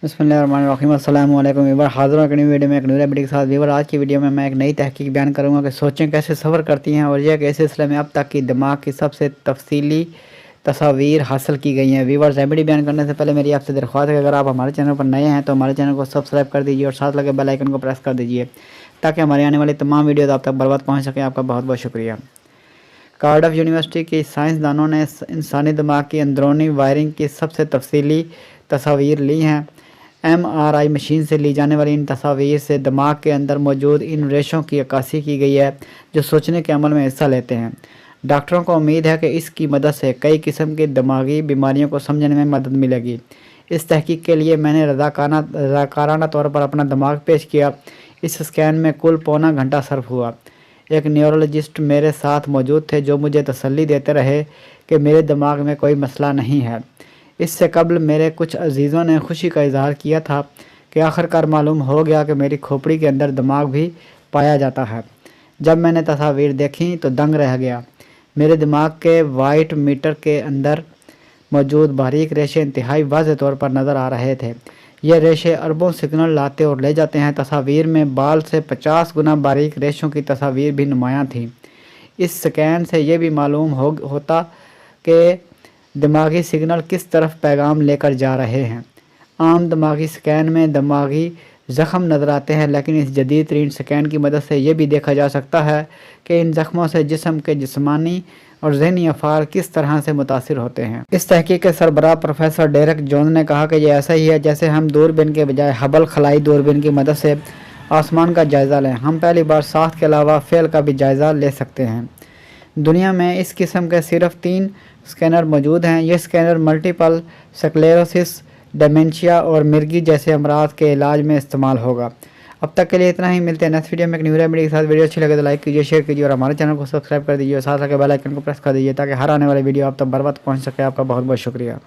बिस्मिल्लाहिर्रहमानिर्रहीम अस्सलाम वालेकुम। एक बार हाज़िर हूं एक नई वीडियो में, एक नई वीडियो के साथ। व्यूअर, आज की वीडियो में मैं एक नई तहकीक बयान करूंगा कि सोचें कैसे सफ़र करती हैं और यह कि इस सिलसिले में अब तक की दिमाग की सबसे तफसीली तस्वीर हासिल की गई हैं। व्यूअर्स, वीडियो बयान करने से पहले मेरी आपसे दरख्वास्त है कि अगर आप हमारे चैनल पर नए हैं तो हमारे चैनल को सब्सक्राइब कर दीजिए और साथ लगे बेल आइकन को प्रेस कर दीजिए ताकि हमारे आने वाली तमाम वीडियोज़ आप तक बर वक्त पहुँच सकें। आपका बहुत बहुत शुक्रिया। कार्डिफ यूनिवर्सिटी के साइंसदानों ने इंसानी दिमाग की अंदरूनी वायरिंग की सबसे तफसीली तस्वीर ली हैं। MRI मशीन से ली जाने वाली इन तस्वीर से दिमाग के अंदर मौजूद इन रेशों की अक्कासी की गई है जो सोचने के अमल में हिस्सा लेते हैं। डॉक्टरों को उम्मीद है कि इसकी मदद से कई किस्म की दिमागी बीमारियों को समझने में मदद मिलेगी। इस तहकीक के लिए मैंने रज़ाकाराना तौर पर अपना दिमाग पेश किया। इस स्कैन में कुल पौना घंटा सर्फ हुआ। एक न्यूरोलॉजिस्ट मेरे साथ मौजूद थे जो मुझे तसल्ली देते रहे कि मेरे दिमाग में कोई मसला नहीं है। इससे कबल मेरे कुछ अजीज़ों ने खुशी का इजहार किया था कि आखिरकार मालूम हो गया कि मेरी खोपड़ी के अंदर दिमाग भी पाया जाता है। जब मैंने तस्वीर देखी तो दंग रह गया। मेरे दिमाग के वाइट मीटर के अंदर मौजूद बारीक रेशे इंतहाई वाज़ेह तौर पर नज़र आ रहे थे। ये रेशे अरबों सिग्नल लाते और ले जाते हैं। तस्वीर में बाल से 50 गुना बारीक रेशों की तस्वीर भी नुमायाँ थी। इस स्कैन से ये भी मालूम होता कि दिमागी सिग्नल किस तरफ पैगाम लेकर जा रहे हैं। आम दिमागी स्कैन में दिमागी ज़ख़म नज़र आते हैं, लेकिन इस जदीद तरीन स्कैन की मदद से ये भी देखा जा सकता है कि इन ज़ख्मों से जिस्म के जिस्मानी और ज़हनी अफ़ार किस तरह से मुतासिर होते हैं। इस तहकीक के सरबराह प्रोफेसर डेरेक जोन्स ने कहा कि यह ऐसा ही है जैसे हम दूरबीन के बजाय हबल खलाई दूरबीन की मदद से आसमान का जायज़ा लें। हम पहली बार साथ के अलावा फ़ेल का भी जायज़ा ले सकते हैं। दुनिया में इस किस्म के सिर्फ 3 स्कैनर मौजूद हैं। ये स्कैनर मल्टीपल स्क्लेरोसिस, डेमेंशिया और मिर्गी जैसे अमराज के इलाज में इस्तेमाल होगा। अब तक के लिए इतना ही। मिलते हैं नेक्स्ट वीडियो में एक न्यू रेमेडी के साथ। वीडियो अच्छी लगे तो लाइक कीजिए, शेयर कीजिए और हमारे चैनल को सब्सक्राइब कर दीजिए और साथ लगे बेल आइकन को प्रेस कर दीजिए ताकि हर आने वाली वीडियो आप तक बर वक्त पहुँच सके। आपका बहुत बहुत शुक्रिया।